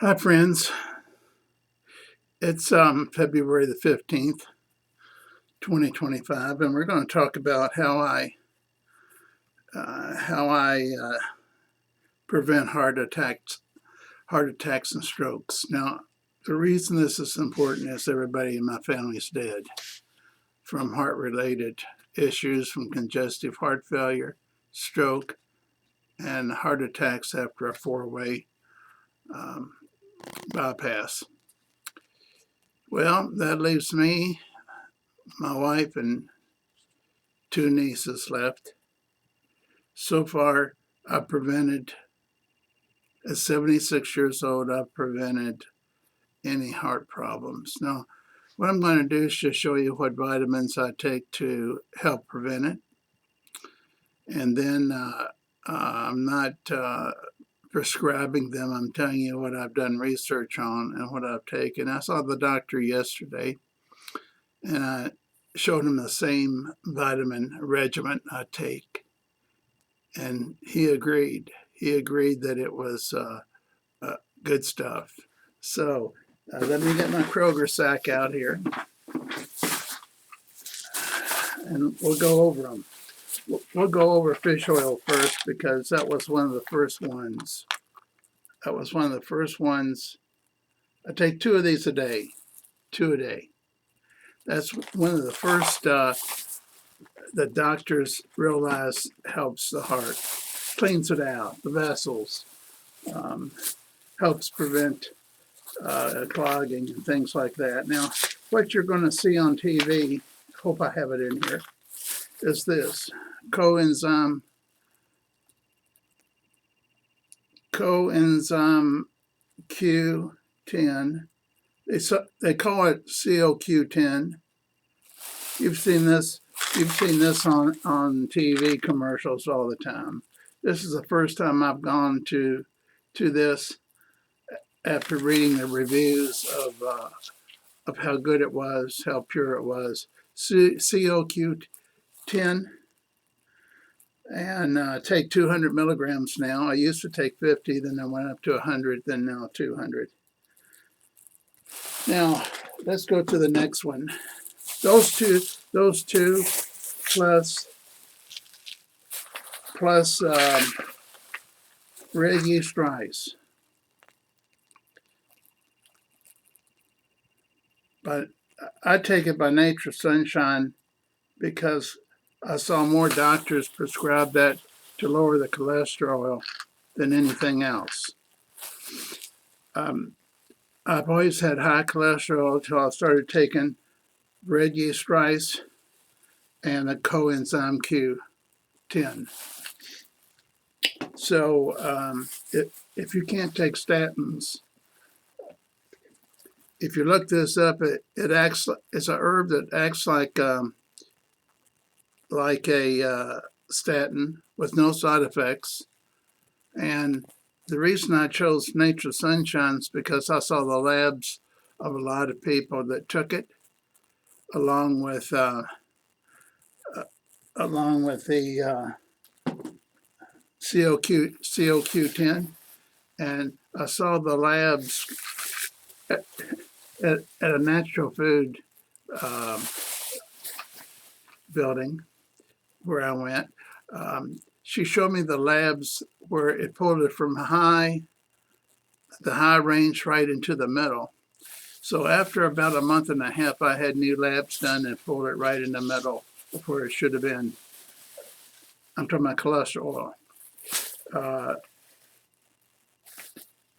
Hi, friends. It's February the 15th, 2025, and we're going to talk about how I prevent heart attacks and strokes. Now, the reason this is important is everybody in my family is dead from heart-related issues, from congestive heart failure, stroke, and heart attacks after a four-way um, bypass. Well, that leaves me, my wife, and two nieces left. So far, I've prevented, at 76 years old, I've prevented any heart problems. Now, what I'm going to do is just show you what vitamins I take to help prevent it. And then I'm not prescribing them. I'm telling you what I've done research on and what I've taken. I saw the doctor yesterday, and I showed him the same vitamin regimen I take. And he agreed. He agreed that it was good stuff. So let me get my Kroger sack out here, and we'll go over them. We'll go over fish oil first because that was one of the first ones. That was one of the first ones. I take two of these a day, two a day. That's one of the first the doctors realize helps the heart, cleans it out, the vessels, helps prevent clogging and things like that. Now, what you're going to see on TV, hope I have it in here, is this coenzyme Q10. They call it COQ10. You've seen this. You've seen this on TV commercials all the time. This is the first time I've gone to this after reading the reviews of how good it was, how pure it was. COQ10, and take 200 milligrams now. I used to take 50, then I went up to 100, then now 200. Now, let's go to the next one. Those two plus red yeast rice. But I take it by Nature Sunshine because I saw more doctors prescribe that to lower the cholesterol than anything else. I've always had high cholesterol until I started taking red yeast rice and the coenzyme Q10. So if you can't take statins, if you look this up, it acts. It's a herb that acts like a statin with no side effects. And the reason I chose Nature Sunshine is because I saw the labs of a lot of people that took it, along with the COQ10, and I saw the labs at a natural food building where I went. She showed me the labs where it pulled it from the high range right into the middle. So after about a month and a half, I had new labs done and pulled it right in the middle of where it should have been. I'm talking about cholesterol.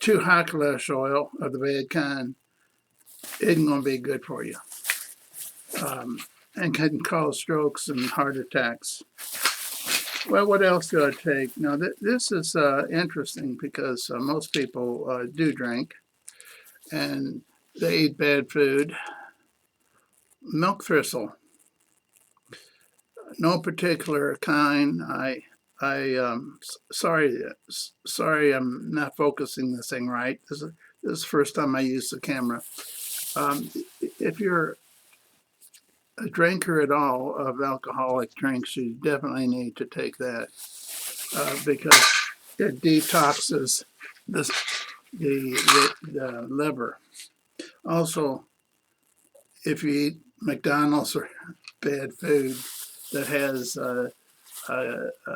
Too high cholesterol of the bad kind isn't going to be good for you, and can cause strokes and heart attacks. Well, what else do I take? Now, this is interesting because most people do drink and they eat bad food. Milk thistle, no particular kind. Sorry, I'm not focusing this thing right. This is the first time I use the camera. If you're a drinker at all of alcoholic drinks, you definitely need to take that because it detoxes the liver. Also, if you eat McDonald's or bad food that has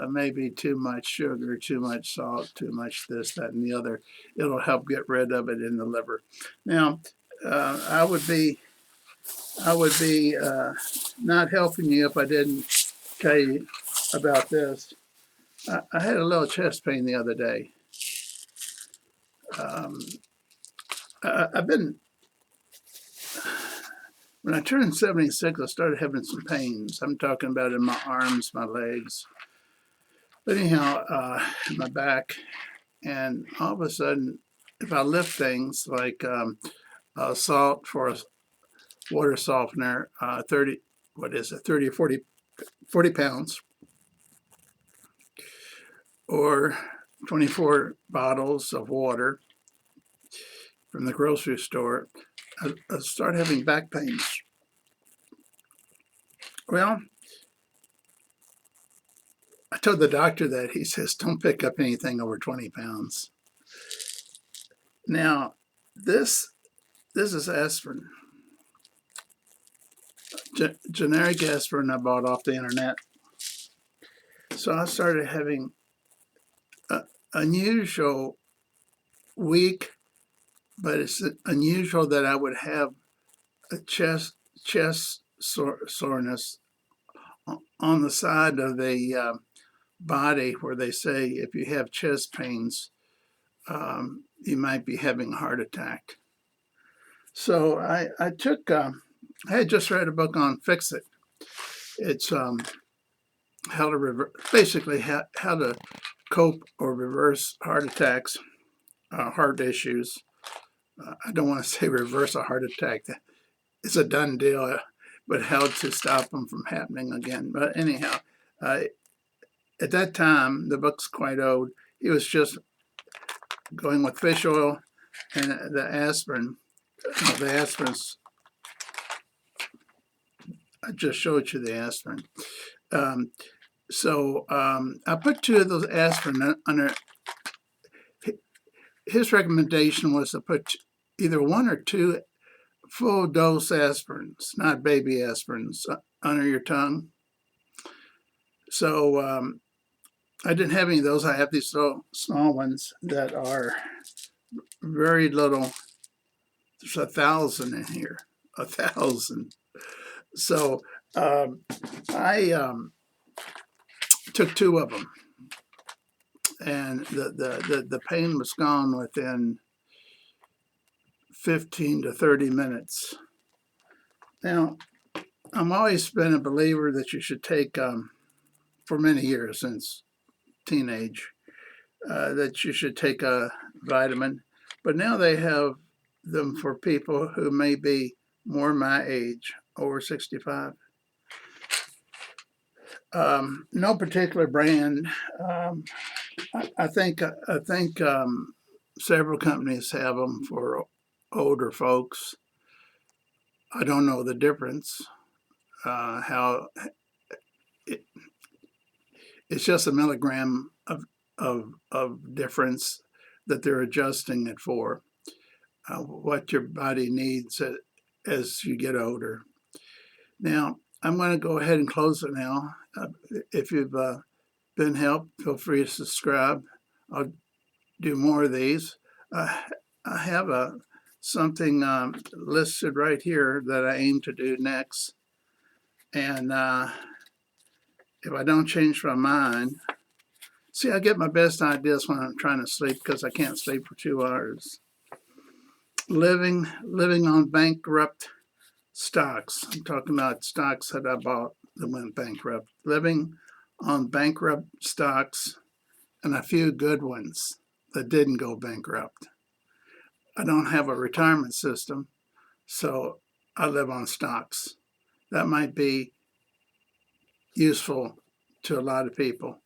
maybe too much sugar, too much salt, too much this, that, and the other, it'll help get rid of it in the liver. Now, I would be not helping you if I didn't tell you about this. I had a little chest pain the other day. Um, I've been, when I turned 76, I started having some pains. I'm talking about in my arms, my legs, but anyhow, my back. And all of a sudden, if I lift things like salt for a water softener, 30, what is it, 30 or 40 pounds, or 24 bottles of water from the grocery store, I start having back pains. Well, I told the doctor that. He says, don't pick up anything over 20 pounds. Now, this is aspirin. Generic aspirin I bought off the internet. So I started having an unusual week, but it's unusual that I would have a chest soreness on the side of the body where they say if you have chest pains, you might be having a heart attack. So I took, I had just read a book on Fix It. It's how to basically how to cope or reverse heart attacks, heart issues. I don't want to say reverse a heart attack. It's a done deal, but how to stop them from happening again. But anyhow, at that time, the book's quite old. He was just going with fish oil and the aspirin. The aspirin's, I just showed you the aspirin. I put 2 of those aspirin under. His recommendation was to put either 1 or 2 full dose aspirins, not baby aspirins, under your tongue. So I didn't have any of those. I have these little small ones that are very little. There's 1,000 in here, 1,000. So I took 2 of them, and the pain was gone within 15 to 30 minutes. Now, I've always been a believer that you should take, for many years since teenage, that you should take a vitamin, but now they have them for people who may be more my age, over 65. No particular brand. I think several companies have them for older folks. I don't know the difference. How it's just a milligram of difference that they're adjusting it for. What your body needs as you get older. Now, I'm going to go ahead and close it now. If you've been helped, feel free to subscribe. I'll do more of these. I have something listed right here that I aim to do next. And if I don't change my mind, see, I get my best ideas when I'm trying to sleep because I can't sleep for 2 hours. Living on bankrupt stocks. I'm talking about stocks that I bought that went bankrupt. Living on bankrupt stocks and a few good ones that didn't go bankrupt. I don't have a retirement system, so I live on stocks. That might be useful to a lot of people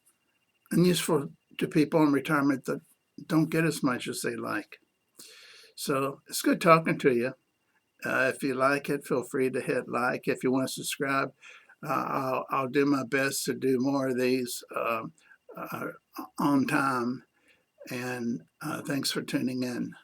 and useful to people in retirement that don't get as much as they like. So it's good talking to you. If you like it, feel free to hit like. If you want to subscribe, I'll do my best to do more of these on time. And thanks for tuning in.